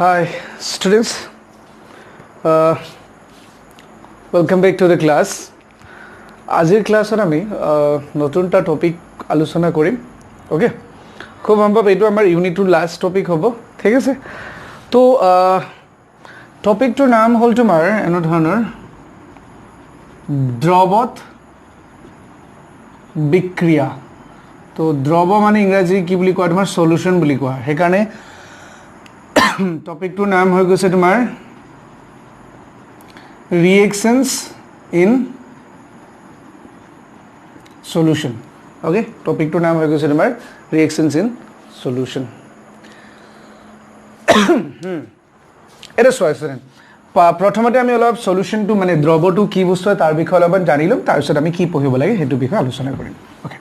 Hi students, welcome back to the class. আজিৰ ক্লাছত আমি নতুনটা টপিক আলোচনা কৰিম ওকে খুব সম্ভৱ এইটো আমাৰ ইউনিটৰ লাষ্ট টপিক হ'ব ঠিক আছে তো টপিকটোৰ নাম হ'ল তোমাৰ এনে ধৰণৰ দ্ৰৱত বিক্ৰিয়া তো দ্ৰৱ মানে ইংৰাজী কি বুলি কোৱা তোমাৰ সলিউশন বুলি কোৱা সেইকাৰণে टॉपिक टू नाम हो गए तुम्हार reactions in solution okay topic two नाम हो गए तुम्हार रिएक्शंस इन सॉल्यूशन এটা সোয়াইছন প্ৰথমতে আমি অলপ সলিউশন টু মানে দ্ৰৱটো কি বস্তু তাৰ বিষয়ে অলপ জানিলো তাৰ পিছত আমি কি পঢ়িব লাগে হেতু বিষয়ে আলোচনা কৰিম ওকে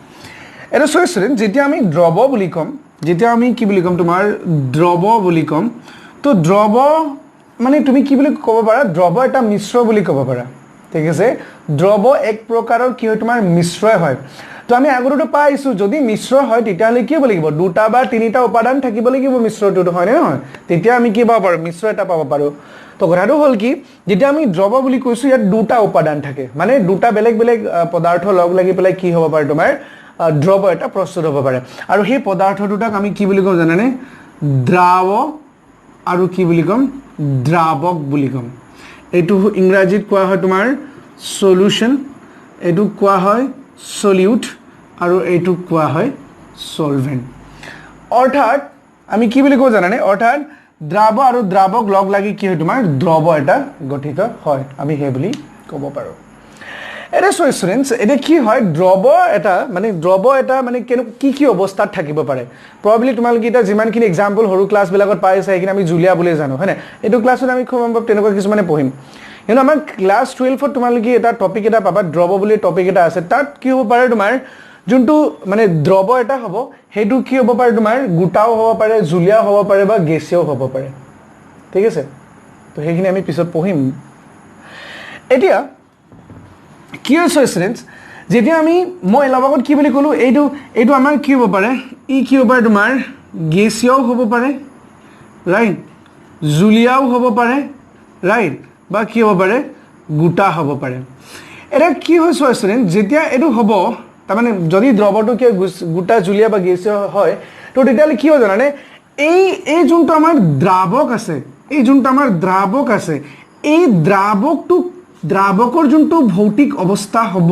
এটা সোয়াইছন যেতিয়া আমি দ্ৰৱ বুলি কম যেতিয়া আমি কি বুলি কম তোমাৰ দ্ৰৱ বুলি কম তো দ্ৰৱ মানে তুমি কি বুলি ক'ব পাৰা দ্ৰৱ এটা মিশ্ৰ বুলি ক'ব পাৰা ঠিক আছে দ্ৰৱ এক প্ৰকাৰৰ কি হয় তোমাৰ মিশ্ৰয় হয় তো আমি আগৰটো পাইছো যদি মিশ্ৰ হয় তেতিয়ালে কি হ'ব লাগিব দুটা বা তিনিটা উপাদান থাকিব লাগিব মিশ্ৰটো হয় নহয় তেতিয়া আমি কি পাব পাৰো মিশ্ৰ এটা পাব পাৰো তো কথাটো হ'ল কি যেতিয়া আমি দ্ৰৱ বুলি কৈছো ইয়াত দুটা উপাদান থাকে মানে দুটা বেলেগ বেলেগ পদাৰ্থ লগ লাগি পেলাই কি হ'ব পাৰে তোমাৰ দ্ৰৱ এটা প্ৰস্তুত হ'ব পাৰে আৰু সেই পদাৰ্থ দুটাক আমি কি বুলি কম জানানে দ্ৰাৱ আৰু কি বুলি কম দ্ৰাৱক বুলি কম এটো ইংৰাজীত কোৱা হয় তোমাৰ সলিউশন এটো কোৱা হয় সলিউট আৰু এটো কোৱা হয় সলভেন্ট অৰ্থাৎ আমি কি বুলি কও জানানে অৰ্থাৎ দ্ৰাৱ আৰু দ্ৰাৱক লগ লাগি কি হয় তোমাৰ দ্ৰৱ এটা গঠিত হয় আমি হে বুলি ক'ব পাৰো এটা স্টুডেন্টস এটা কি হয় দ্ৰৱ এটা মানে কি অৱস্থাত থাকিব পাৰে প্ৰবাবলি তোমালোকে এটা যিমানখিনি এক্সাম্পল হৰু ক্লাস বিলাকত পাইছা একিন আমি জুলিয়া বুলি জানো হয়নে এটো ক্লাছত আমি খুব সম্ভৱ তেনেকুৱা কিছু মানে পঢ়িম কিন্তু আমাৰ ক্লাস 12 ত তোমালোকে এটা টপিক এটা পাবা দ্ৰৱ বুলি টপিক এটা আছে তাত কি হ'ব পাৰে তোমাৰ যোনটো মানে দ্ৰৱ এটা হ'ব হেতু কি হ'ব পাৰে তোমাৰ গুটাও হ'ব পাৰে জুলিয়া হ'ব পাৰে বা গেছিয় হ'ব পাৰে ঠিক আছে তো হেখিনি আমি পিছত পঢ়িম এতিয়া কি হৈছে স্টুডেন্টস যেতিয়া আমি মই লগত কি বুলি কলো এইটো আমাৰ কি হ'ব পাৰে ই কি হ'ব পাৰে তোমাৰ গেছিয়াও হ'ব পাৰে ৰাইট জুলিয়াও হ'ব পাৰে ৰাইট বা কি হ'ব পাৰে গুটা হ'ব পাৰে এটা কি হৈছে স্টুডেন্ট যেতিয়া এটো হ'ব তাৰ মানে যদি দ্ৰৱটো কি গুটা জুলিয়া বা গেছিয় হয় তো তেতিয়ালে কি হয় জানানে এই যোনটো আমাৰ দ্ৰাৱক আছে এই যোনটো আমাৰ দ্ৰাৱক আছে এই দ্ৰাৱকটো দ্ৰাৱকৰ যোনটো ভৌতিক অৱস্থা হ'ব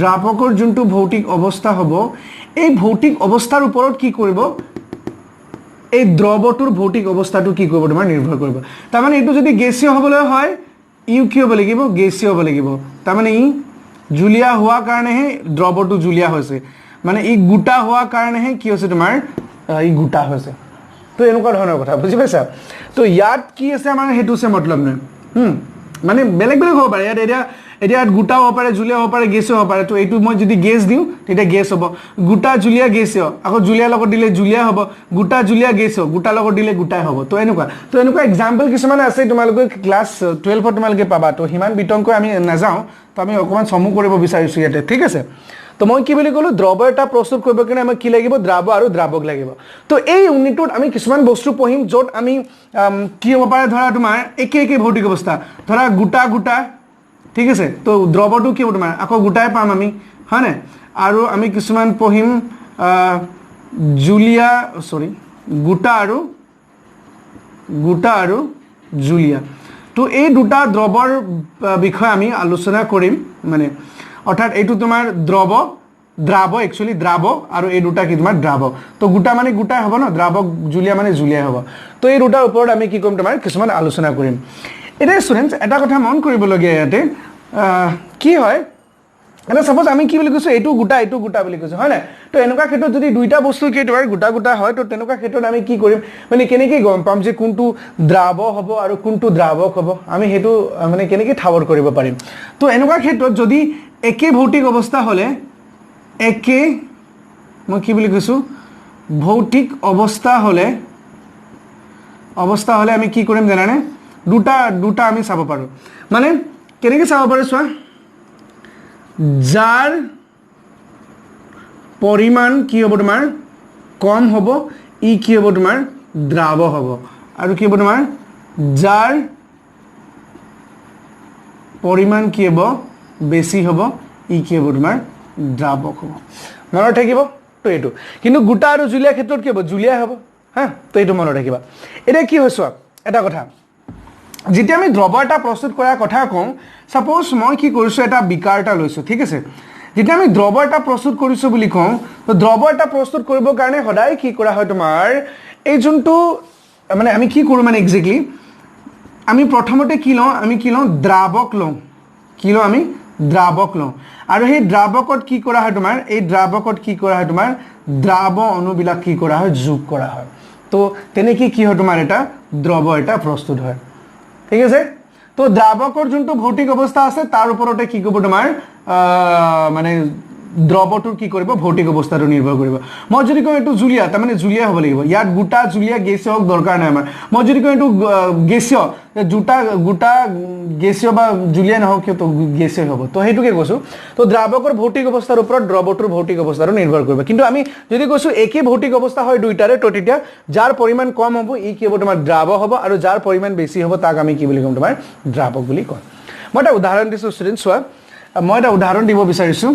দ্ৰাৱকৰ যোনটো ভৌতিক অৱস্থা হ'ব এই ভৌতিক অৱস্থাৰ ওপৰত কি কৰিব এই দ্ৰৱটোৰ ভৌতিক অৱস্থাটো কি কৰিব তোমাৰ নিৰ্ভৰ কৰিব তাৰ মানে এটো যদি গেছিয় হ'বলৈ হয় ইউ কি হ'ব লাগিব গেছিয় হ'ব লাগিব তাৰ মানে ই জুলিয়া হোৱা কাৰণেহে দ্ৰৱটো জুলিয়া হৈছে মানে ই গুটা হোৱা কাৰণেহে কি হৈছে তোমাৰ ই গুটা হৈছে তো এনেকুৱা ধৰণৰ কথা বুজি পাইছা তো ইয়াত কি আছে আমাৰ হেতু সে মতলব নাই মানে বেলেগ বেলেগ হ'ব পাৰে এতিয়া গুটা হ'ব পাৰে জুলিয়া হ'ব পাৰে গেছিয় হ'ব পাৰে তো এইটো মই যদি গেছ দিও তেতিয়া গেছ হ'ব গুটা জুলিয়া গেছিয় আকৌ জুলিয়া লগত দিলে জুলিয়া হ'ব গুটা জুলিয়া গেছিয় গুটা লগত দিলে গুটাই হ'ব তো এনেকুৱা এক্সাম্পল কিছুমান আছে তোমালোকে ক্লাস 12 ত তোমালোকে পাবা তো হিমান বিতংকৈ আমি নাযাও তো আমি অকমান সমু কৰিব বিচাৰিছো ইয়াতে ঠিক আছে তো মই কি বুলি কলো দ্ৰৱ এটা প্ৰস্তুত কৰিব কাৰণে আমাক কি লাগিব দ্ৰাৱ আৰু দ্ৰাৱক লাগিব তো এই ইউনিটত আমি কিছুমান বস্তু পঢ়িম যত আমি কি হ'ব পাৰে ধৰা তোমাৰ একে ভৌতিক অৱস্থা ধৰা গুটা ঠিক আছে তো দ্ৰৱটো কি হ'ব তোমাৰ আকৌ গুটাই পাম আমি হয়নে আৰু আমি কিছুমান পঢ়িম জুলিয়া গুটা আৰু জুলিয়া তো এই দুটা দ্ৰৱৰ বিষয়ে আমি আলোচনা কৰিম মানে অৰ্থাৎ এইটো তোমাৰ দ্ৰাৱ একচুয়ালি দ্ৰাৱ আৰু এই দুটা কি তোমাৰ দ্ৰাৱ তো গুটা মানে গুটাই হ'ব ন দ্ৰাৱক জুলিয়া মানে জুলিয়া হ'ব তো এই দুটাৰ ওপৰত আমি কি কৰিম তোমাৰ কিছুমান আলোচনা কৰিম এটা স্টুডেন্টস এটা কথা মন কৰিবলগীয়া ইয়াতে কি হয় মানে সাপোজ আমি কি বুলি কৈছো এইটো গুটা বুলি কৈছো হয় না তো এনেকুৱা ক্ষেত্ৰত যদি দুইটা বস্তু কি তোমাৰ গুটা হয় তো তেনেকুৱা ক্ষেত্ৰত আমি কি কৰিম মানে কেনেকৈ গম পাম যে কোনটো দ্ৰাৱ হ'ব আৰু কোনটো দ্ৰাৱক হ'ব আমি হেতু মানে কেনেকৈ ঠাৱৰ কৰিব পাৰিম তো এনেকুৱা ক্ষেত্ৰত যদি একে ভৌতিক অৱস্থা হলে একে মই কি বুলি কৈছো ভৌতিক অৱস্থা হলে আমি কি কৰিম জানানে দুটা আমি চাব পাৰো মানে কেনেকৈ চাব পাৰো চোৱা যাৰ পৰিমাণ কি হ'ব তোমাৰ কম হ'ব ই কি হ'ব তোমাৰ দ্ৰাৱ হ'ব আৰু কি হ'ব তোমাৰ যাৰ পৰিমাণ কি হ'ব বেছি হ'ব ই কি হ'ব তোমাৰ দ্ৰাৱক হ'ব মনত থাকিব তো এইটো কিন্তু গোটা আৰু জুলীয়া ক্ষেত্ৰত কি হ'ব জুলীয়া হ'ব হা তো এইটো মনত ৰাখিবা এতিয়া কি হৈছে এটা কথা যেতিয়া আমি দ্ৰৱ এটা প্ৰস্তুত কৰাৰ কথা কওঁ সাপোজ মই কি কৰিছো এটা বিকাৰ এটা লৈছো ঠিক আছে যেতিয়া আমি দ্ৰৱ এটা প্ৰস্তুত কৰিছো বুলি কওঁ তো দ্ৰৱ এটা প্ৰস্তুত কৰিবৰ কাৰণে সদায় কি কৰা হয় তোমাৰ এই যোনটো মানে আমি কি কৰো মানে এক্স্যাক্টলি আমি প্ৰথমতে কি লওঁ আমি কি লওঁ দ্ৰাৱক লওঁ কি লওঁ আমি দ্ৰাৱক লওঁ আৰু সেই দ্ৰাৱকত কি কৰা হয় তোমাৰ এই দ্ৰাৱকত কি কৰা হয় তোমাৰ দ্ৰাৱ অণুবিলাক কি কৰা হয় যোগ কৰা হয় তো তেনেকৈ কি হয় তোমাৰ এটা দ্ৰৱ এটা প্ৰস্তুত হয় ঠিক আছে তো দ্ৰাৱকৰ যোনটো ভৌতিক অৱস্থা আছে তাৰ ওপৰতে কি কৰিব তোমাৰ মানে দ্ৰৱটোৰ কি কৰিব ভৌতিক অৱস্থাটো নিৰ্ভৰ কৰিব মই যদি কওঁ এইটো জুলীয়া তাৰ মানে জুলীয়া হ'ব লাগিব ইয়াত গোটা জুলীয়া গেছীয় হওক দৰকাৰ নাই আমাৰ মই যদি কওঁ এইটো গেছীয় গোটা গেছীয় বা জুলীয়া নহওক কিয় তো গেছীয় হ'ব তো সেইটোকে কৈছোঁ তো দ্ৰাৱকৰ ভৌতিক অৱস্থাৰ ওপৰত দ্ৰৱটোৰ ভৌতিক অৱস্থাটো নিৰ্ভৰ কৰিব কিন্তু আমি যদি কৈছোঁ একেই ভৌতিক অৱস্থা হয় দুইটাৰে তো তেতিয়া যাৰ পৰিমাণ কম হ'ব ই কি হ'ব তোমাৰ দ্ৰাৱ হ'ব আৰু যাৰ পৰিমাণ বেছি হ'ব তাক আমি কি বুলি ক'ম তোমাৰ দ্ৰাৱক বুলি কওঁ মই এটা উদাহৰণ দিছোঁ ষ্টুডেণ্ট চোৱা মই এটা উদাহৰণ দিব বিচাৰিছোঁ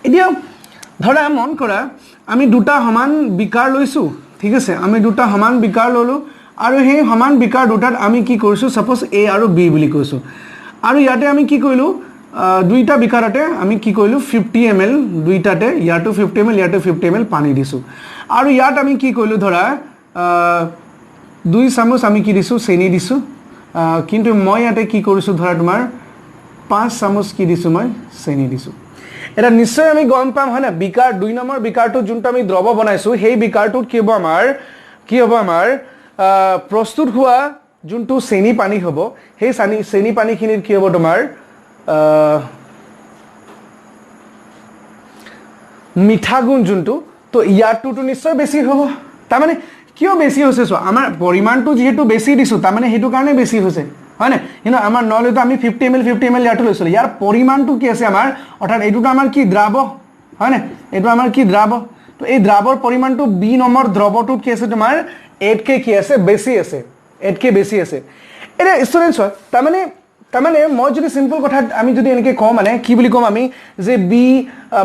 এতিয়া ধৰা মন কৰা আমি দুটা সমান বিকাৰ লৈছোঁ ঠিক আছে আমি দুটা সমান বিকাৰ ল'লোঁ আৰু সেই সমান বিকাৰ দুটাত আমি কি কৰিছোঁ সাপোজ এ আৰু বি বুলি কৈছোঁ আৰু ইয়াতে আমি কি কৰিলোঁ দুইটা বিকাৰতে আমি কি কৰিলোঁ 50 ml দুইটাতে ইয়াতো 50 ml ইয়াতে 50 ml পানী দিছোঁ আৰু ইয়াত আমি কি কৰিলোঁ ধৰা 2 চামুচ আমি কি দিছোঁ চেনি দিছোঁ কিন্তু মই ইয়াতে কি কৰিছোঁ ধৰা তোমাৰ 5 চামুচ কি দিছোঁ মই চেনি দিছোঁ এটা নিশ্চয় আমি গম পাম হয় না বিকাৰ 2 নম্বৰ বিকাৰটো যোনটো আমি দ্ৰৱ বনাইছো সেই বিকাৰটোত কি হ'ব আমাৰ প্ৰস্তুত হোৱা যোনটো চেনি পানী হ'ব সেই চেনি পানীখিনিৰ কি হ'ব তোমাৰ মিঠা গুণ যোনটো তো ইয়াৰটোতো নিশ্চয় বেছি হ'ব তাৰ মানে কিয় বেছি হৈছে চোৱা আমাৰ পৰিমাণটো যেহেতু বেছি দিছোঁ তাৰ মানে সেইটো কাৰণে বেছি হৈছে হয় না কিন্তু আমাৰ নহলেতো আমি 50 ml ইয়াতো লৈছিলোঁ ইয়াৰ পৰিমাণটো কি আছে আমাৰ অৰ্থাৎ এইটোতো আমাৰ কি দ্ৰাৱ হয় না এইটো আমাৰ কি দ্ৰাৱ তো এই দ্ৰাৱৰ পৰিমাণটো বি নম্বৰ দ্ৰৱটোত কি আছে তোমাৰ 8 কে কি আছে বেছি আছে 8 কে বেছি আছে এটা ষ্টুডেণ্টছ হয় তাৰমানে মই যদি সিম্পল কথা আমি যদি এনেকে কওঁ মানে কি বুলি কম আমি যে বি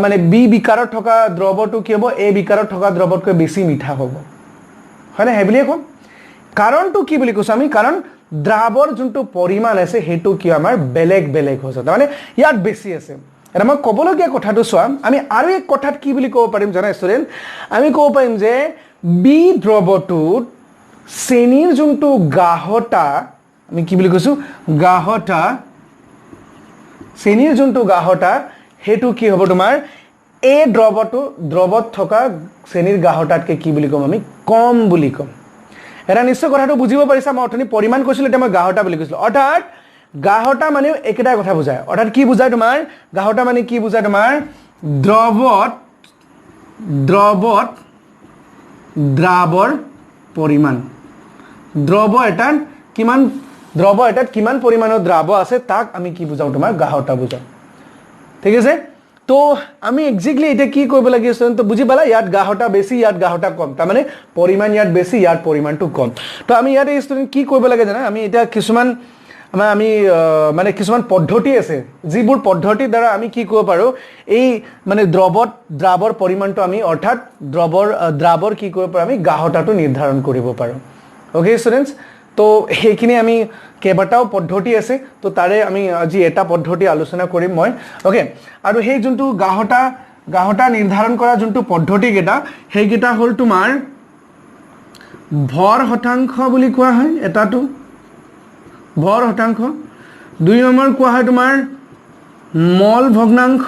মানে বি বিকাৰত থকা দ্ৰৱটো কি হ'ব এ বিকাৰত থকা দ্ৰৱতকৈ বেছি মিঠা হ'ব হয় না হেবলিয়ে কম কাৰণটো কি বুলি কৈছো আমি কাৰণ দ্ৰাৱৰ যোনটো পৰিমাণ আছে হেতু কি আমাৰ বেলেগ হৈছে তাৰমানে ইয়াত বেছি আছে এটা মই ক'বলগীয়া কথাটো চোৱা আমি আৰু এক কথাত কি বুলি ক'ব পাৰিম জানা ষ্টুডেণ্ট আমি ক'ব পাৰিম যে বি দ্ৰৱটোত চেনিৰ যোনটো গাঢ়তা আমি কি বুলি কৈছোঁ গাঢ়তা চেনিৰ যোনটো গাঢ়তা হেতু কি হ'ব তোমাৰ এ দ্ৰৱত থকা চেনিৰ গাঢ়তাতকৈ কি বুলি ক'ম আমি কম বুলি ক'ম এটা নিশ্চয় কথাটো বুজিব পাৰিছা মই অথনি পৰিমাণ কৈছিলোঁ এতিয়া মই গাঢ়তা বুলি কৈছিলোঁ অৰ্থাৎ গাঢ়তা মানে একেটাই কথা বুজায় অৰ্থাৎ কি বুজায় তোমাৰ গাঢ়তা মানে কি বুজায় তোমাৰ দ্ৰৱত দ্ৰাৱৰ পৰিমাণ দ্ৰৱ এটাত কিমান পৰিমাণৰ দ্ৰাৱ আছে তাক আমি কি বুজাওঁ তোমাৰ গাঢ়তা বুজাওঁ ঠিক আছে তো আমি এক্স্যাক্টলি এটা কি কৰিব লাগে তো বুজি পালা ইয়াত গাঢ়তা বেছি ইয়াত গাঢ়তা কম তাৰ মানে পৰিমাণ ইয়াত বেছি ইয়াত পৰিমাণটো কম তো আমি ইয়াত ষ্টুডেণ্ট কি কৰিব লাগে জানা আমি এটা কিছুমান মানে কিছুমান পদ্ধতি আছে যিবোৰ পদ্ধতিৰ দ্বাৰা আমি কি কৰিব পাৰোঁ এই মানে দ্ৰাৱৰ পৰিমাণটো আমি অৰ্থাৎ দ্ৰাৱৰ কি কৰিব পাৰোঁ আমি গাঢ়তাটো নিৰ্ধাৰণ কৰিব পাৰোঁ ওকে ষ্টুডেণ্টছ তো সেইখিনি আমি কেইবাটাও পদ্ধতি আছে তো তাৰে আমি আজি এটা পদ্ধতি আলোচনা কৰিম মই ওকে আৰু সেই যোনটো গাঢ়তা নিৰ্ধাৰণ কৰা যোনটো পদ্ধতি কেইটা সেইকেইটা হ'ল তোমাৰ ভৰ শতাংশ বুলি কোৱা হয় এটাটো ভৰ শতাংশ 2 নম্বৰ কোৱা হয় তোমাৰ মল ভগ্নাংশ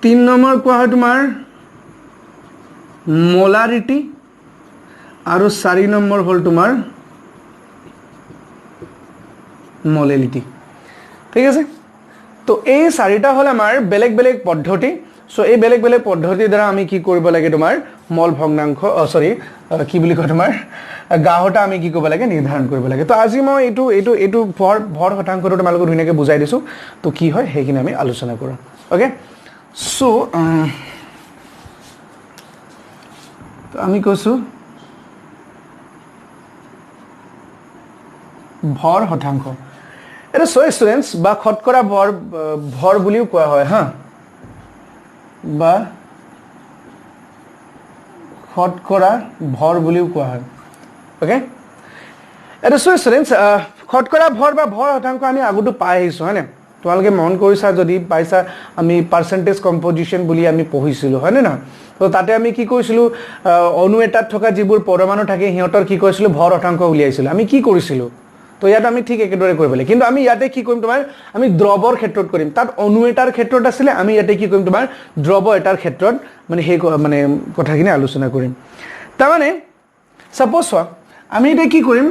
3 নম্বৰ কোৱা হয় তোমাৰ মোলাৰিটি আৰু 4 নম্বৰ হ'ল তোমাৰ মোলেলিটি ঠিক আছে তো এই চাৰিটা হ'ল আমাৰ বেলেগ পদ্ধতি সো এই বেলেগ পদ্ধতিৰ দ্বাৰা আমি কি কৰিব লাগে তোমাৰ মল ভগ্নাংশ কি বুলি কয় তোমাৰ গাঢ়তা আমি কি কৰিব লাগে নিৰ্ধাৰণ কৰিব লাগে তো আজি মই এইটো ভৰ শতাংশটো তোমালোকক ধুনীয়াকৈ বুজাই দিছোঁ তো কি হয় সেইখিনি আমি আলোচনা কৰোঁ ওকে সো তো আমি কৈছোঁ ভৰ শতাংশ এটা সো ষ্টুডেন্টস বা শতকৰা ভৰ বুলিও কোৱা হয় হা বা শতকৰা ভৰ বুলিও কোৱা হয় ওকে এটা সো ষ্টুডেন্টস শতকৰা ভৰ বা ভৰ শতাংশ আমি আগতো পাই আহিছো হয়নে তোমালোকে মন কৰিছা যদি পাইছা আমি পার্সেন্টেজ কম্পোজিশন বুলি আমি পঢ়িছিলো হয়নে না তো তাতে আমি কি কৈছিলো অণু এটাত থকা যিবোৰ পৰমাণু থাকে হিহঁতৰ কি কৈছিলো ভৰ শতাংশ উলিয়াইছিলো আমি কি কৰিছিলো তো ইয়াত আমি ঠিক একেদৰে কৰিব লাগে কিন্তু আমি ইয়াতে কি কৰিম তোমাৰ আমি দ্ৰৱৰ ক্ষেত্ৰত কৰিম তাত অণু এটাৰ ক্ষেত্ৰত আছিল আমি ইয়াতে কি কৰিম তোমাৰ দ্ৰৱ এটাৰ ক্ষেত্ৰত মানে সেই মানে কথাখিনি আলোচনা কৰিম তাৰ মানে সাপোজ আমি এটা কি কৰিম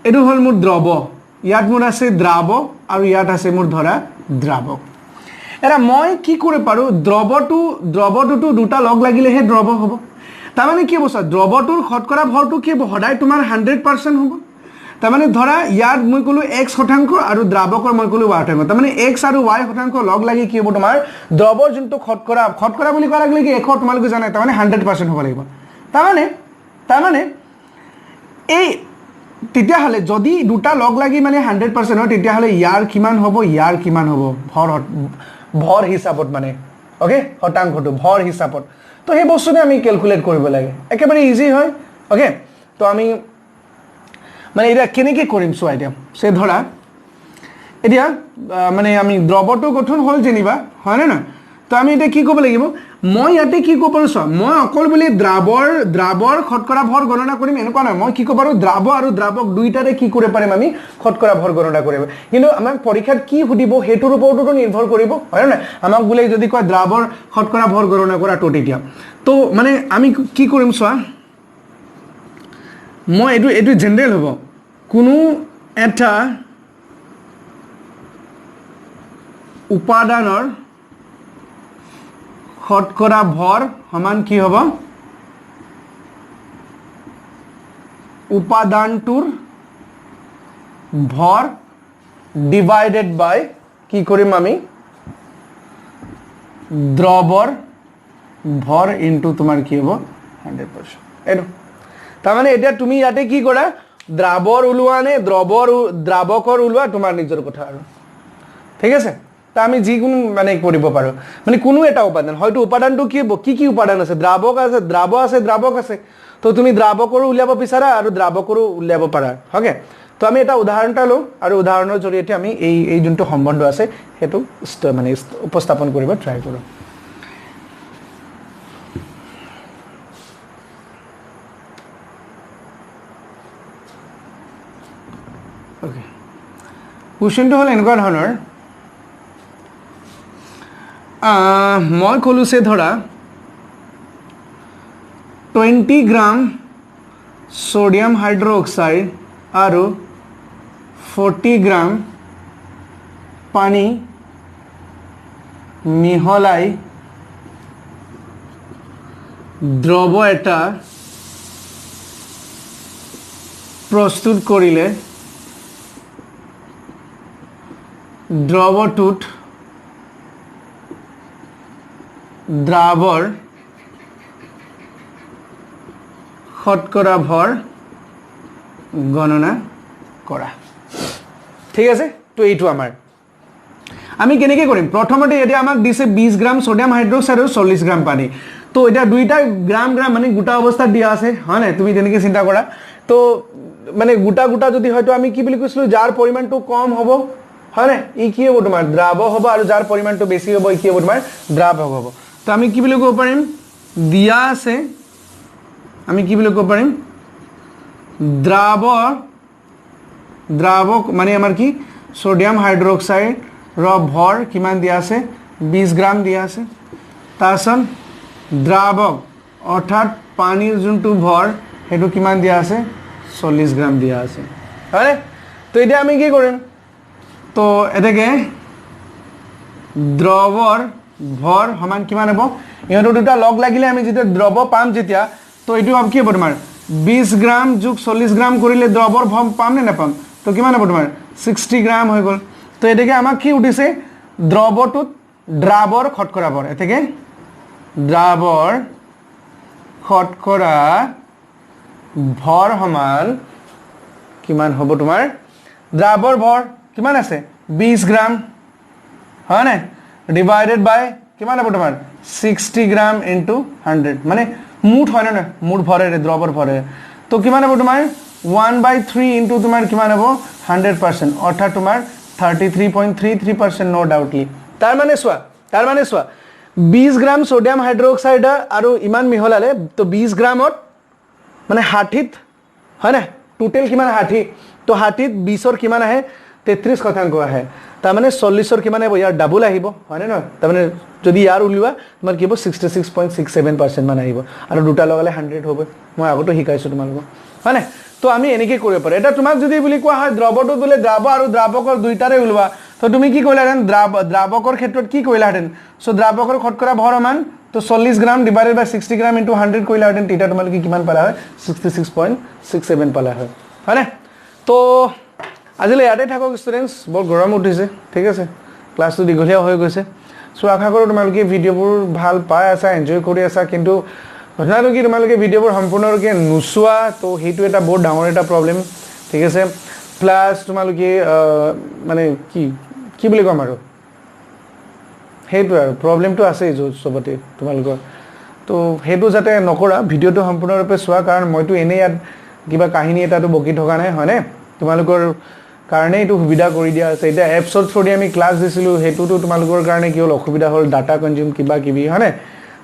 এটো হল মোৰ দ্ৰৱ ইয়াত মোৰ আছে দ্ৰাৱ আৰু ইয়াত আছে মোৰ ধৰা দ্ৰাৱক এৰা মই কি কৰে পাৰো দ্ৰৱটো দুটা লগ লাগিলেহে দ্ৰৱ হ'ব তাৰ মানে কি বসা দ্ৰৱটোৰ শতকৰা ভৰটো কি সদায় তোমাৰ 100% হ'ব তাৰ মানে ধৰা ইয়াত মই কলো x শতাংশ আৰু দ্ৰাৱকৰ মই কলো y শতাংশ তাৰ মানে x আৰু y শতাংশ লগ লাগি কি হ'ব তোমাৰ দ্ৰৱৰ যোনটো শতকৰা বুলি কোৱা লাগিলে কি 100 তোমালোকে জানাই তাৰ মানে 100% হ'ব লাগিব তাৰ মানে এই তেতিয়া হলে যদি দুটা লগ লাগি মানে 100% হয় তেতিয়া হলে ইয়াৰ কিমান হ'ব ভৰ হিচাপত মানে ওকে শতাংশটো ভৰ হিচাপত তো এই বস্তুটো আমি ক্যালকুলেট কৰিব লাগে একেবাৰে ইজি হয় ওকে তো আমি মানে এটা কেনেকৈ কৰিম চোৱা এতিয়া সে ধৰা এতিয়া মানে আমি দ্ৰৱটো গঠন হল যেনিবা হয়নে না তো আমি এটা কি কৰিব লাগিব মই ইয়াতে কি কৰিব পাৰো চোৱা মই অকল বুলি দ্ৰাৱৰ শতকৰা ভৰ গণনা কৰিম এনেকুৱা নহয় মই কি কৰিব পাৰো দ্ৰাৱ আৰু দ্ৰাৱক দুইটাৰে কি কৰিব পাৰিম আমি শতকৰা ভৰ গণনা কৰিব কিন্তু আমাক পৰীক্ষাত কি সুধিব হেতুৰ ওপৰতো নিৰ্ভৰ কৰিব হয় না আমাক বোলে যদি কয় দ্ৰাৱৰ শতকৰা ভৰ গণনা কৰা তো তেতিয়া তো মানে আমি কি কৰিম চোৱা মই এটো জেনাৰেল হ'ব কোনো এটা উপাদানৰ শতকৰা ভৰ সমান কি হ'ব উপাদানটোৰ ভৰ ডিভাইডেড বাই কি কৰিম আমি দ্ৰৱৰ ভৰ ইনটু তোমাৰ কি হ'ব 100% এটো তাৰ মানে এতিয়া তুমি ইয়াতে কি কৰা দ্ৰাৱৰ ওলোৱা নে দ্ৰাৱকৰ ওলোৱা তোমাৰ নিজৰ কথা আৰু ঠিক আছে তা আমি যিকোনো মানে কৰিব পাৰো মানে কোনো এটা উপাদান হয়তো উপাদানটো কি উপাদান আছে দ্ৰাৱক আছে দ্ৰাৱক আছে তো তুমি দ্ৰাৱকৰো উলিয়াব বিচাৰা আৰু দ্ৰাৱকৰো উলিয়াব পাৰা ওকে তো আমি এটা উদাহৰণটা লওঁ আৰু উদাহৰণৰ জৰিয়তে আমি এই যোনটো সম্বন্ধ আছে হেতু মানে উপস্থাপন কৰিব ট্ৰাই কৰোঁ ওকে কোৱেশ্চনটো হল এনেকুৱা ধৰণৰ মই কলুছে ধৰা 20 গ্ৰাম সোডিয়াম হাইড্ৰক্সাইড আৰু 40 গ্ৰাম পানী মিহলাই দ্ৰৱ এটা প্ৰস্তুত কৰিলে দ্ৰৱটোত দ্ৰাৱৰ শতকৰা ভৰ গণনা কৰা ঠিক আছে তো এইটো আমাৰ আমি কেনেকৈ কৰিম প্ৰথমতে এতিয়া আমাক দিছে 20 গ্ৰাম সোডিয়াম হাইড্ৰক্সাইড আৰু 40 গ্ৰাম পানী তো এটা দুইটা গ্ৰাম মানে গোটা অৱস্থাত দিয়া আছে হয় না তুমি তেনেকৈ চিন্তা কৰা তো মানে গোটা যদি হয়তো আমি কি বুলি কৈছিলো যাৰ পৰিমাণটো কম হ'ব হয় না ই কি হ'ব তোমাৰ দ্ৰাৱ হ'ব আৰু যাৰ পৰিমাণটো বেছি হ'ব ই কি হ'ব তোমাৰ দ্ৰাৱক হ'ব তো আমি কি বুলি ক'ব পাৰিম দিয়া আছে আমি কি বুলি ক'ব পাৰিম দ্ৰাৱক মানে আমাৰ কি সোডিয়াম হাইড্ৰক্সাইড ৰ ভৰ কিমান দিয়া আছে 20 গ্ৰাম দিয়া আছে তাৰছত দ্ৰাৱক অৰ্থাৎ পানীৰ যোনটো ভৰ হেতু কিমান দিয়া আছে 40 গ্ৰাম দিয়া আছে হয় তো এতিয়া আমি কি কৰিম তো এটাকে দ্ৰৱৰ ভৰ সমান কিমান হ'ব ইহঁতৰ দুটা লগ লাগিলে আমি যেতিয়া দ্ৰৱ পাম যেতিয়া তো এইটো আব কি হ'ব তোমাৰ 20 গ্ৰাম যোগ 40 গ্ৰাম কৰিলে দ্ৰৱৰ ভৰ পাম নে নাপাম তো কিমান হ'ব তোমাৰ 60 গ্ৰাম হৈ গ'ল তো এটাকে আমাক কি উঠিছে দ্ৰৱটোত দ্ৰাৱৰ শতকৰা ভৰ এটাকে দ্ৰাৱৰ শতকৰা ভৰ সমান কিমান হ'ব তোমাৰ দ্ৰাৱৰ ভৰ কিমান আছে 20 গ্ৰাম হয় না ডিভাইডেড বাই কিমান হ'ব তোমাৰ 60 গ্ৰাম ইনটু 100 মানে মুঠ হয় না মুঠ ভৰেৰে দ্ৰৱৰ ভৰে তো কিমান হ'ব তোমাৰ 1/3 ইনটু তোমাৰ কিমান হ'ব 100% অৰ্থাৎ তোমাৰ 33.33% নো ডাউটলি তাৰ মানে চোৱা 20 গ্ৰাম সোডিয়াম হাইড্ৰক্সাইড আৰু ইমান মিহলালে তো 20 গ্ৰামত মানে 60 হয় না টোটাল কিমান 60 তো 60 20ৰ কিমান আহে 33% আহে তাৰ মানে 40ৰ কিমান আহিব ইয়াৰ ডাবল আহিব হয় না তাৰ মানে যদি ইয়াৰ উলিওৱা তোমাৰ কি হ'ব 66.67% মান আহিব আৰু দুটা লগালে 100 হ'ব মই আগতো শিকাইছো তোমালোকক হয় না তো আমি এনেকৈ কৰিব পাৰো এটা তোমাক যদি বুলি কোৱা হয় দ্ৰৱটো বোলে দ্ৰাৱ আৰু দ্ৰাৱকৰ দুইটাৰে উলিওৱা তো তুমি কি কৰিলাহেঁতেন দ্ৰাৱকৰ ক্ষেত্ৰত কি কৰিলাহেঁতেন সো দ্ৰাৱকৰ শতকৰা ভৰ মান তো 40 গ্ৰাম ডিভাইডেড বাই 60 গ্ৰাম ইনটু 100 কৰিলাহেঁতেন তেতিয়া তোমালোকে কিমান পালা হয় 66.67 পালা হয় হয় না তো আজিলৈ ইয়াতে থাকক ষ্টুডেণ্টছ বৰ গৰম উঠিছে ঠিক আছে ক্লাছটো দীঘলীয়া হৈ গৈছে সো আশা কৰোঁ তোমালোকে ভিডিঅ'বোৰ ভাল পাই আছা এনজয় কৰি আছা কিন্তু ঘটনাটো কি তোমালোকে ভিডিঅ'বোৰ সম্পূৰ্ণৰূপে নোচোৱা তো সেইটো এটা বহুত ডাঙৰ এটা প্ৰব্লেম ঠিক আছে প্লাছ তোমালোকে মানে কি বুলি ক'ম আৰু সেইটো আৰু প্ৰব্লেমটো আছে চবতে তোমালোকৰ তো সেইটো যাতে নকৰা ভিডিঅ'টো সম্পূৰ্ণৰূপে চোৱা কাৰণ মইতো এনেই ইয়াত কিবা কাহিনী এটাতো বকি থকা নাই হয়নে তোমালোকৰ কাৰণে এইটো সুবিধা কৰি দিয়া আছে এতিয়া এপছৰ থ্ৰুদি আমি ক্লাছ দিছিলোঁ সেইটোতো তোমালোকৰ কাৰণে কি হ'ল অসুবিধা হ'ল ডাটা কনজিউম কিবা কিবি হয়নে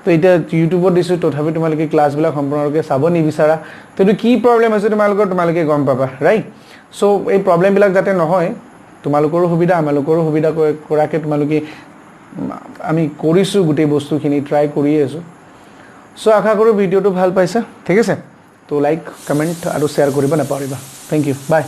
তো এতিয়া ইউটিউবত দিছোঁ তথাপি তোমালোকে ক্লাছবিলাক সম্পূৰ্ণৰূপে চাব নিবিচাৰা তো এইটো কি প্ৰব্লেম হৈছে তোমালোকে গম পাবা ৰাইট চ' এই প্ৰব্লেমবিলাক যাতে নহয় তোমালোকৰো সুবিধা আমালোকৰো সুবিধা কৰাকৈ তোমালোকে আমি কৰিছোঁ গোটেই বস্তুখিনি ট্ৰাই কৰি আছোঁ চ' আশা কৰোঁ ভিডিঅ'টো ভাল পাইছা ঠিক আছে তো লাইক কমেণ্ট আৰু শ্বেয়াৰ কৰিব নাপাহৰিবা থেংক ইউ বাই